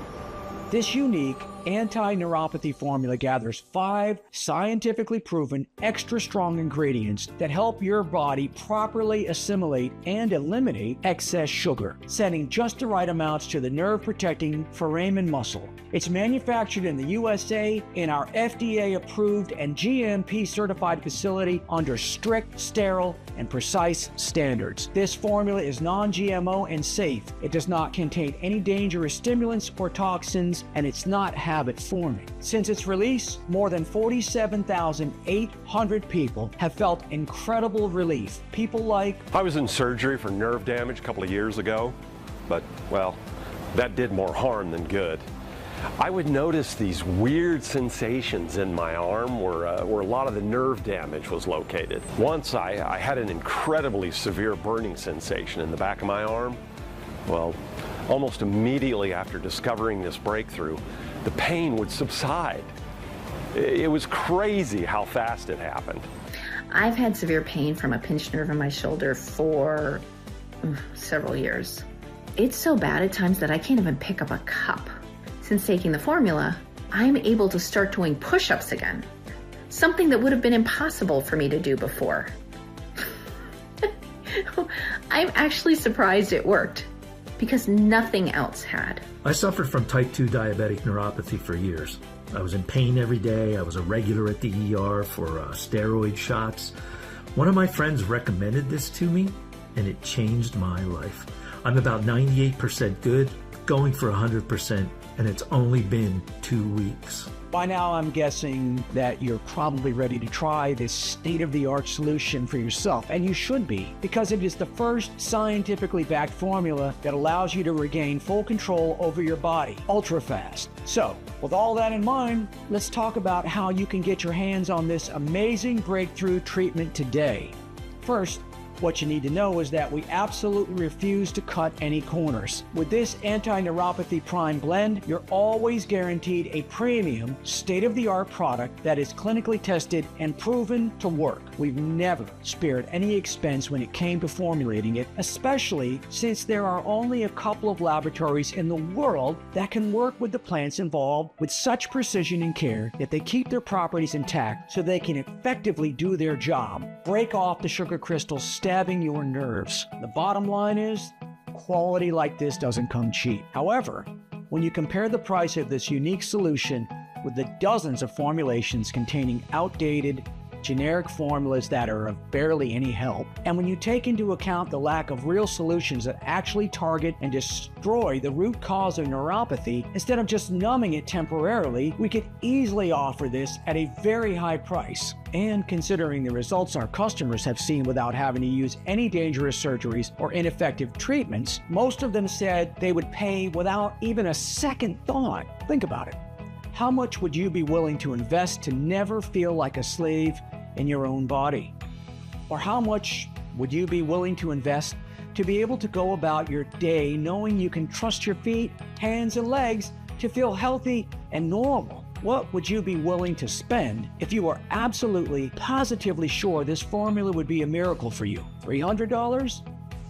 This unique anti-neuropathy formula gathers 5 scientifically proven extra strong ingredients that help your body properly assimilate and eliminate excess sugar, sending just the right amounts to the nerve-protecting foramen muscle. It's manufactured in the USA in our FDA-approved and GMP-certified facility under strict, sterile, and precise standards. This formula is non-GMO and safe. It does not contain any dangerous stimulants or toxins, and it's not habit-forming. Since its release, more than 47,800 people have felt incredible relief. People like... I was in surgery for nerve damage a couple of years ago, but, well, that did more harm than good. I would notice these weird sensations in my arm where a lot of the nerve damage was located. Once I had an incredibly severe burning sensation in the back of my arm. Well, almost immediately after discovering this breakthrough, the pain would subside. It was crazy how fast it happened. I've had severe pain from a pinched nerve in my shoulder for several years. It's so bad at times that I can't even pick up a cup. Since taking the formula, I'm able to start doing push-ups again, something that would have been impossible for me to do before. I'm actually surprised it worked, because nothing else had. I suffered from type 2 diabetic neuropathy for years. I was in pain every day. I was a regular at the ER for steroid shots. One of my friends recommended this to me, and it changed my life. I'm about 98% good, going for 100%, and it's only been 2 weeks. By now, I'm guessing that you're probably ready to try this state-of-the-art solution for yourself, and you should be, because it is the first scientifically backed formula that allows you to regain full control over your body ultra fast. So, with all that in mind, let's talk about how you can get your hands on this amazing breakthrough treatment today. First, what you need to know is that we absolutely refuse to cut any corners. With this anti-neuropathy prime blend, you're always guaranteed a premium, state-of-the-art product that is clinically tested and proven to work. We've never spared any expense when it came to formulating it, especially since there are only a couple of laboratories in the world that can work with the plants involved with such precision and care that they keep their properties intact so they can effectively do their job. Break off the sugar crystals stabbing your nerves. The bottom line is, quality like this doesn't come cheap. However, when you compare the price of this unique solution with the dozens of formulations containing outdated, generic formulas that are of barely any help, and when you take into account the lack of real solutions that actually target and destroy the root cause of neuropathy, instead of just numbing it temporarily, we could easily offer this at a very high price. And considering the results our customers have seen without having to use any dangerous surgeries or ineffective treatments, most of them said they would pay without even a second thought. Think about it. How much would you be willing to invest to never feel like a slave in your own body? Or how much would you be willing to invest to be able to go about your day knowing you can trust your feet, hands, and legs to feel healthy and normal? What would you be willing to spend if you were absolutely, positively sure this formula would be a miracle for you? $300?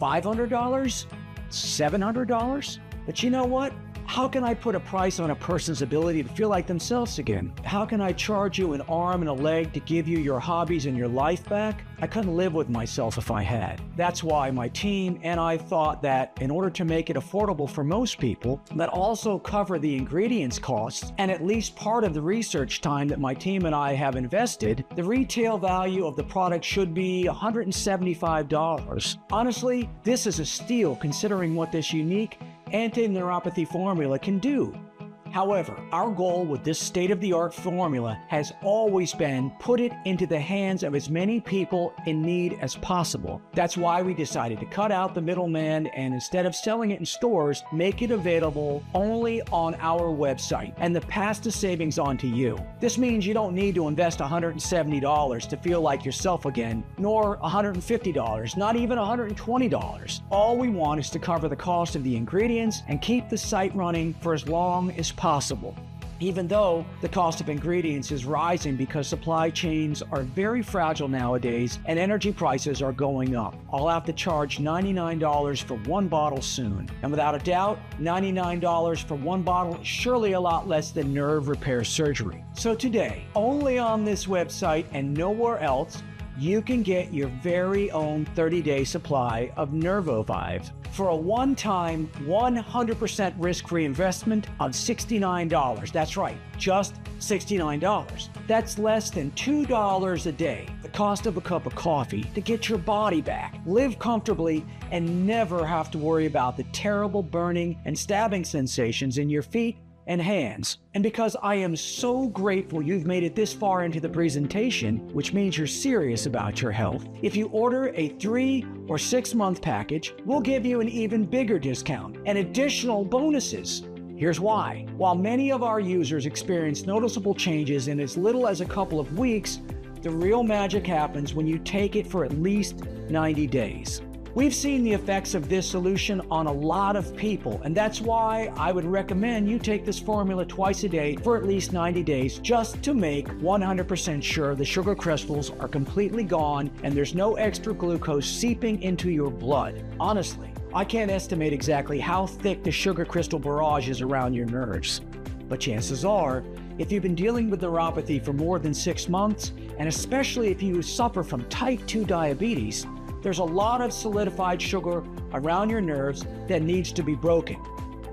$500? $700? But you know what? How can I put a price on a person's ability to feel like themselves again? How can I charge you an arm and a leg to give you your hobbies and your life back? I couldn't live with myself if I had. That's why my team and I thought that in order to make it affordable for most people, but also cover the ingredients costs and at least part of the research time that my team and I have invested, the retail value of the product should be $175. Honestly, this is a steal considering what this unique anti-neuropathy formula can do. However, our goal with this state-of-the-art formula has always been put it into the hands of as many people in need as possible. That's why we decided to cut out the middleman and instead of selling it in stores, make it available only on our website and the pass the savings on to you. This means you don't need to invest $170 to feel like yourself again, nor $150, not even $120. All we want is to cover the cost of the ingredients and keep the site running for as long as possible. Even though the cost of ingredients is rising because supply chains are very fragile nowadays and energy prices are going up. I'll have to charge $99 for one bottle soon. And without a doubt, $99 for one bottle is surely a lot less than nerve repair surgery. So today, only on this website and nowhere else, you can get your very own 30-day supply of Nervovive for a one-time 100% risk-free investment of $69. That's right, just $69. That's less than $2 a day, the cost of a cup of coffee, to get your body back, live comfortably, and never have to worry about the terrible burning and stabbing sensations in your feet and hands. And because I am so grateful you've made it this far into the presentation, which means you're serious about your health, if you order a 3 or 6 month package, we'll give you an even bigger discount and additional bonuses. Here's why. While many of our users experience noticeable changes in as little as a couple of weeks, the real magic happens when you take it for at least 90 days. We've seen the effects of this solution on a lot of people, and that's why I would recommend you take this formula twice a day for at least 90 days just to make 100% sure the sugar crystals are completely gone and there's no extra glucose seeping into your blood. Honestly, I can't estimate exactly how thick the sugar crystal barrage is around your nerves, but chances are, if you've been dealing with neuropathy for more than 6 months, and especially if you suffer from type 2 diabetes, there's a lot of solidified sugar around your nerves that needs to be broken.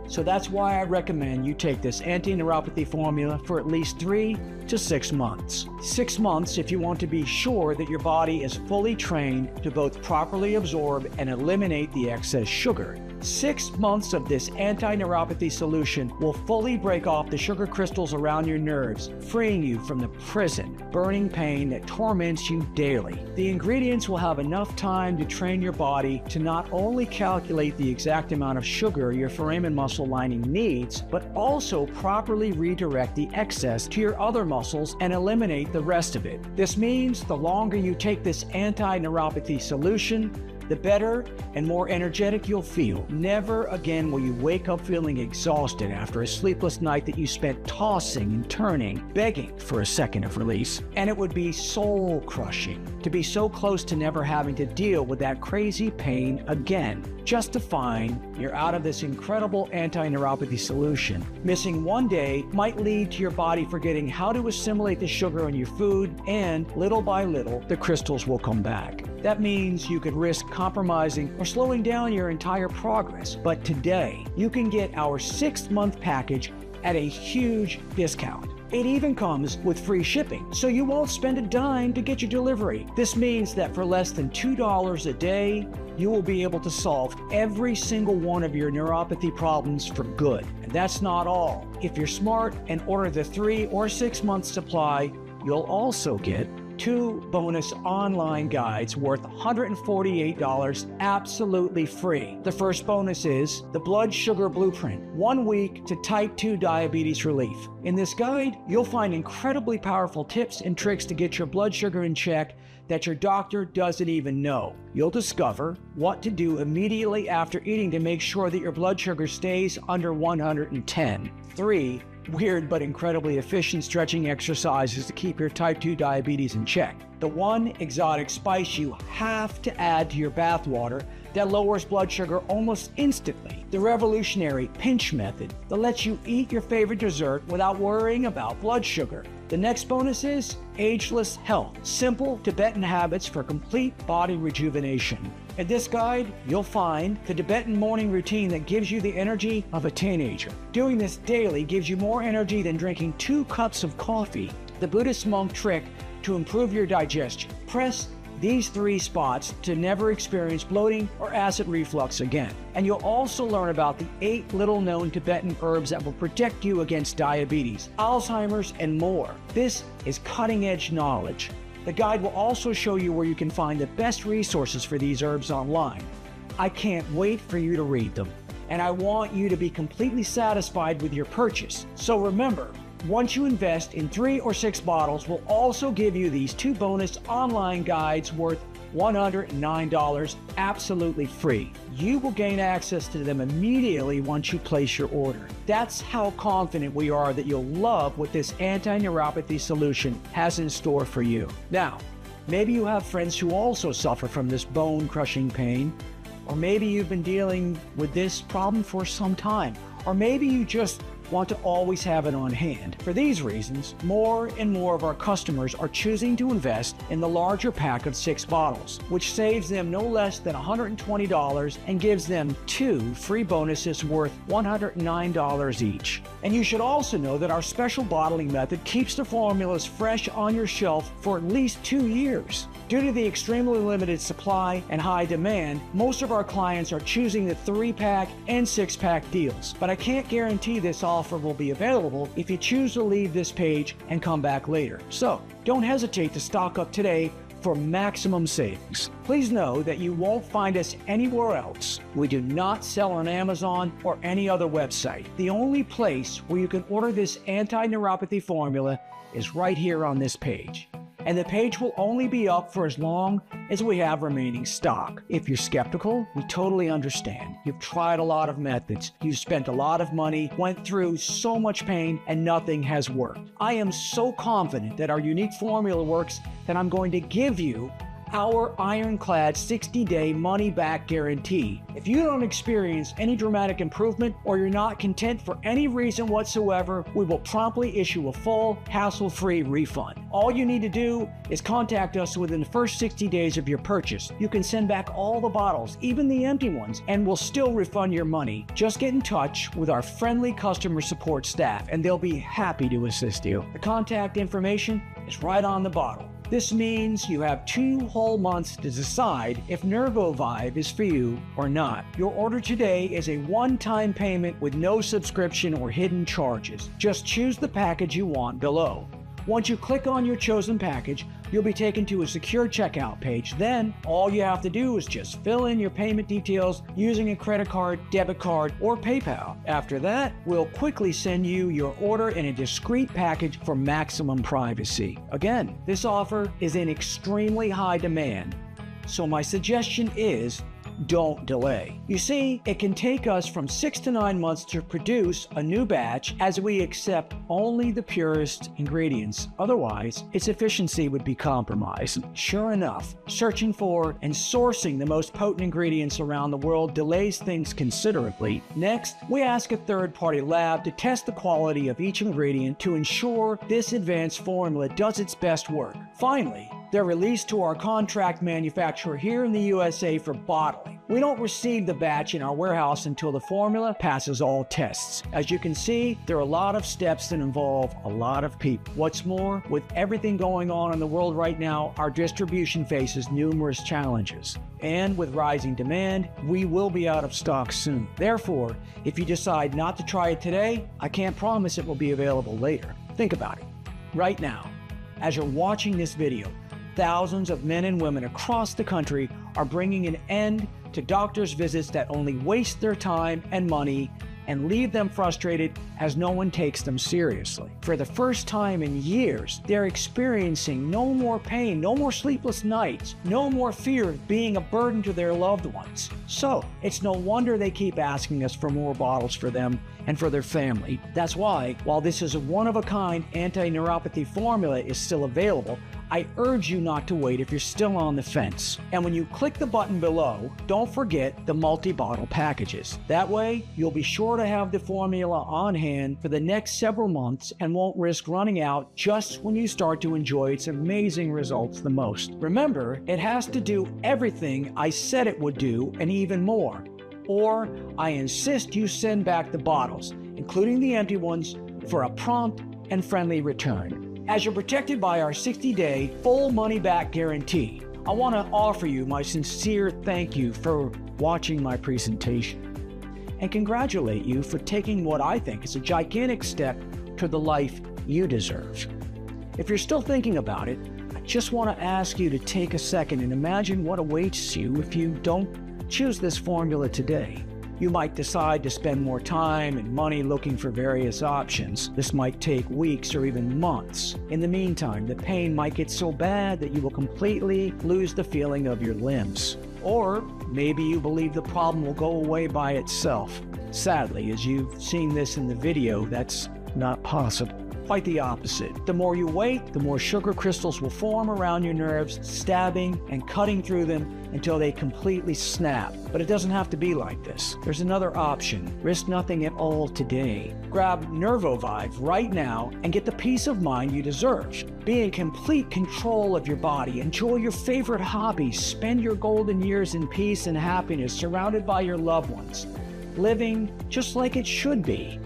So that's why I recommend you take this anti-neuropathy formula for at least 3 to 6 months. 6 months if you want to be sure that your body is fully trained to both properly absorb and eliminate the excess sugar. 6 months of this anti-neuropathy solution will fully break off the sugar crystals around your nerves, freeing you from the prison, burning pain that torments you daily. The ingredients will have enough time to train your body to not only calculate the exact amount of sugar your foramen muscle lining needs, but also properly redirect the excess to your other muscles and eliminate the rest of it. This means the longer you take this anti-neuropathy solution, the better and more energetic you'll feel. Never again will you wake up feeling exhausted after a sleepless night that you spent tossing and turning, begging for a second of release. And it would be soul-crushing to be so close to never having to deal with that crazy pain again, just to find you're out of this incredible anti-neuropathy solution. Missing one day might lead to your body forgetting how to assimilate the sugar in your food, and little by little, the crystals will come back. That means you could risk compromising or slowing down your entire progress. But today, you can get our 6-month package at a huge discount. It even comes with free shipping, so you won't spend a dime to get your delivery. This means that for less than $2 a day, you will be able to solve every single one of your neuropathy problems for good. And that's not all. If you're smart and order the 3 or 6 month supply, you'll also get 2 bonus online guides worth $148 absolutely free. The first bonus is the Blood Sugar Blueprint, 1 week to type 2 diabetes relief. In this guide, you'll find incredibly powerful tips and tricks to get your blood sugar in check that your doctor doesn't even know. You'll discover what to do immediately after eating to make sure that your blood sugar stays under 110. 3 weird but incredibly efficient stretching exercises to keep your type 2 diabetes in check. The 1 exotic spice you have to add to your bath water that lowers blood sugar almost instantly. The revolutionary pinch method that lets you eat your favorite dessert without worrying about blood sugar. The next bonus is Ageless Health, simple Tibetan habits for complete body rejuvenation. In this guide, you'll find the Tibetan morning routine that gives you the energy of a teenager. Doing this daily gives you more energy than drinking 2 cups of coffee. The Buddhist monk trick to improve your digestion. Press these 3 spots to never experience bloating or acid reflux again. And you'll also learn about the 8 little-known Tibetan herbs that will protect you against diabetes, Alzheimer's, and more. This is cutting-edge knowledge. The guide will also show you where you can find the best resources for these herbs online. I can't wait for you to read them, and I want you to be completely satisfied with your purchase. So remember, once you invest in 3 or 6 bottles, we'll also give you these 2 bonus online guides worth $109 absolutely free. You will gain access to them immediately once you place your order. That's how confident we are that you'll love what this anti-neuropathy solution has in store for you. Now, maybe you have friends who also suffer from this bone-crushing pain, or maybe you've been dealing with this problem for some time, or maybe you just want to always have it on hand. For these reasons, more and more of our customers are choosing to invest in the larger pack of 6 bottles, which saves them no less than $120 and gives them 2 free bonuses worth $109 each. And you should also know that our special bottling method keeps the formulas fresh on your shelf for at least 2 years. Due to the extremely limited supply and high demand, most of our clients are choosing the 3-pack and 6-pack deals. But I can't guarantee this offer will be available if you choose to leave this page and come back later. So don't hesitate to stock up today for maximum savings. Please know that you won't find us anywhere else. We do not sell on Amazon or any other website. The only place where you can order this anti-neuropathy formula is right here on this page. And the page will only be up for as long as we have remaining stock. If you're skeptical, we totally understand. You've tried a lot of methods, you've spent a lot of money, went through so much pain, and nothing has worked. I am so confident that our unique formula works that I'm going to give you our ironclad 60-day money-back guarantee. If you don't experience any dramatic improvement or you're not content for any reason whatsoever, we will promptly issue a full, hassle-free refund. All you need to do is contact us within the first 60 days of your purchase. You can send back all the bottles, even the empty ones, and we'll still refund your money. Just get in touch with our friendly customer support staff and they'll be happy to assist you. The contact information is right on the bottle. This means you have 2 whole months to decide if Nervovive is for you or not. Your order today is a one-time payment with no subscription or hidden charges. Just choose the package you want below. Once you click on your chosen package, you'll be taken to a secure checkout page. Then, all you have to do is just fill in your payment details using a credit card, debit card, or PayPal. After that, we'll quickly send you your order in a discreet package for maximum privacy. Again, this offer is in extremely high demand, so my suggestion is don't delay. You see, it can take us from 6 to 9 months to produce a new batch as we accept only the purest ingredients. Otherwise, its efficiency would be compromised. Sure enough, searching for and sourcing the most potent ingredients around the world delays things considerably. Next, we ask a third-party lab to test the quality of each ingredient to ensure this advanced formula does its best work. Finally, they're released to our contract manufacturer here in the USA for bottling. We don't receive the batch in our warehouse until the formula passes all tests. As you can see, there are a lot of steps that involve a lot of people. What's more, with everything going on in the world right now, our distribution faces numerous challenges. And with rising demand, we will be out of stock soon. Therefore, if you decide not to try it today, I can't promise it will be available later. Think about it. Right now, as you're watching this video, thousands of men and women across the country are bringing an end to doctors' visits that only waste their time and money and leave them frustrated as no one takes them seriously. For the first time in years, they're experiencing no more pain, no more sleepless nights, no more fear of being a burden to their loved ones. So it's no wonder they keep asking us for more bottles for them and for their family. That's why, while this is a one-of-a-kind anti-neuropathy formula is still available, I urge you not to wait if you're still on the fence. And when you click the button below, don't forget the multi-bottle packages. That way, you'll be sure to have the formula on hand for the next several months and won't risk running out just when you start to enjoy its amazing results the most. Remember, it has to do everything I said it would do and even more. Or I insist you send back the bottles, including the empty ones, for a prompt and friendly return. As you're protected by our 60-day full money-back guarantee, I want to offer you my sincere thank you for watching my presentation and congratulate you for taking what I think is a gigantic step to the life you deserve. If you're still thinking about it, I just want to ask you to take a second and imagine what awaits you if you don't choose this formula today. You might decide to spend more time and money looking for various options. This might take weeks or even months. In the meantime, the pain might get so bad that you will completely lose the feeling of your limbs. Or maybe you believe the problem will go away by itself. Sadly, as you've seen this in the video, that's not possible. Quite the opposite. The more you wait, the more sugar crystals will form around your nerves, stabbing and cutting through them until they completely snap. But it doesn't have to be like this. There's another option. Risk nothing at all today. Grab Nervovive right now and get the peace of mind you deserve. Be in complete control of your body. Enjoy your favorite hobbies. Spend your golden years in peace and happiness, surrounded by your loved ones. Living just like it should be.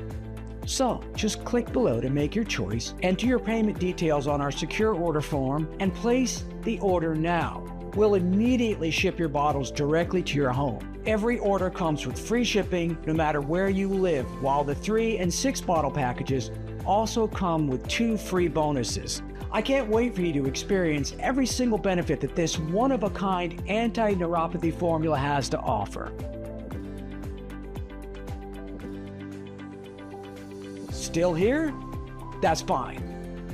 So, just click below to make your choice, enter your payment details on our secure order form, and place the order now. We'll immediately ship your bottles directly to your home. Every order comes with free shipping, no matter where you live, while the 3 and 6 bottle packages also come with 2 free bonuses. I can't wait for you to experience every single benefit that this one-of-a-kind anti-neuropathy formula has to offer. Still here? That's fine.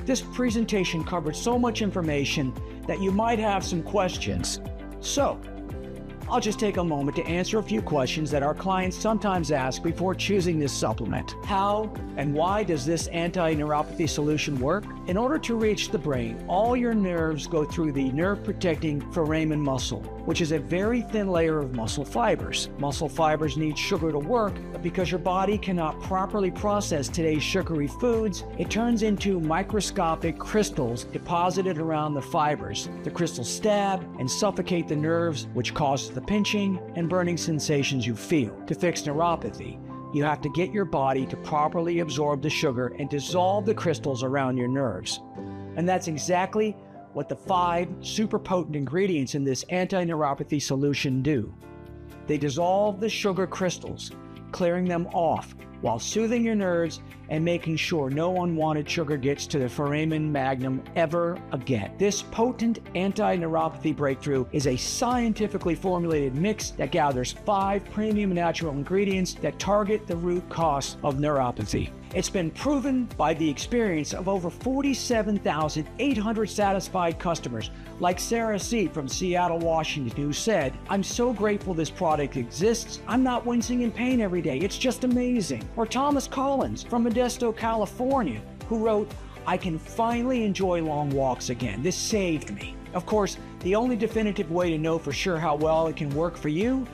This presentation covered so much information that you might have some questions. So, I'll just take a moment to answer a few questions that our clients sometimes ask before choosing this supplement. How and why does this anti-neuropathy solution work? In order to reach the brain, all your nerves go through the nerve-protecting foramen muscle, which is a very thin layer of muscle fibers. Muscle fibers need sugar to work, but because your body cannot properly process today's sugary foods, it turns into microscopic crystals deposited around the fibers. The crystals stab and suffocate the nerves, which causes the pinching and burning sensations you feel. To fix neuropathy, you have to get your body to properly absorb the sugar and dissolve the crystals around your nerves. And that's exactly what the 5 super potent ingredients in this anti-neuropathy solution do. They dissolve the sugar crystals, clearing them off while soothing your nerves and making sure no unwanted sugar gets to the foramen magnum ever again. This potent anti-neuropathy breakthrough is a scientifically formulated mix that gathers 5 premium natural ingredients that target the root cause of neuropathy. It's been proven by the experience of over 47,800 satisfied customers, like Sarah C. from Seattle, Washington, who said, "I'm so grateful this product exists. I'm not wincing in pain every day. It's just amazing." Or Thomas Collins from Modesto, California, who wrote, "I can finally enjoy long walks again. This saved me." Of course, the only definitive way to know for sure how well it can work for you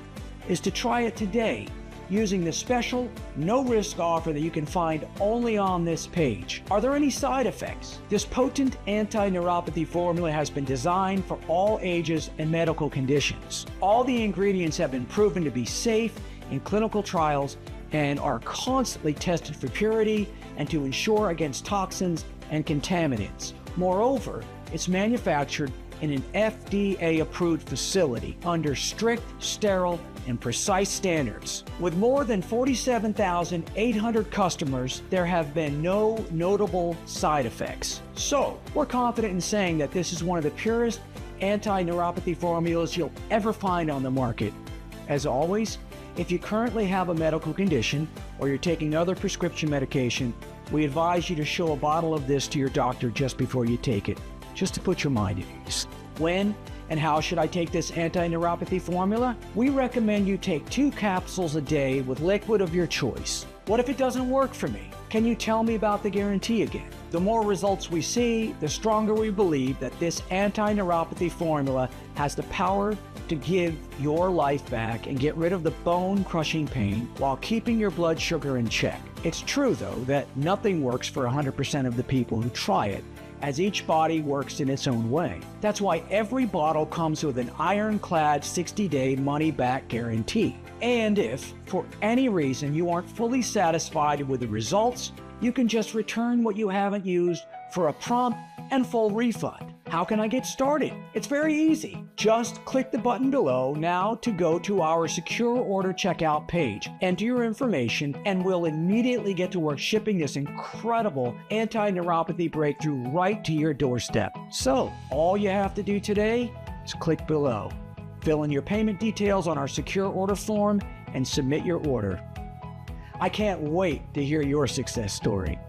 is to try it today, using the special no-risk offer that you can find only on this page. Are there any side effects? This potent anti-neuropathy formula has been designed for all ages and medical conditions. All the ingredients have been proven to be safe in clinical trials and are constantly tested for purity and to ensure against toxins and contaminants. Moreover, it's manufactured in an FDA-approved facility under strict, sterile, and precise standards. With more than 47,800 customers, there have been no notable side effects. So, we're confident in saying that this is one of the purest anti-neuropathy formulas you'll ever find on the market. As always, if you currently have a medical condition or you're taking other prescription medication, we advise you to show a bottle of this to your doctor just before you take it, just to put your mind at ease. When and how should I take this anti-neuropathy formula? We recommend you take 2 capsules a day with liquid of your choice. What if it doesn't work for me? Can you tell me about the guarantee again? The more results we see, the stronger we believe that this anti-neuropathy formula has the power to give your life back and get rid of the bone-crushing pain while keeping your blood sugar in check. It's true, though, that nothing works for 100% of the people who try it, as each body works in its own way. That's why every bottle comes with an ironclad 60-day money-back guarantee. And if, for any reason, you aren't fully satisfied with the results, you can just return what you haven't used for a prompt and full refund. How can I get started? It's very easy. Just click the button below now to go to our secure order checkout page. Enter your information and we'll immediately get to work shipping this incredible anti-neuropathy breakthrough right to your doorstep. So, all you have to do today is click below. Fill in your payment details on our secure order form and submit your order. I can't wait to hear your success story.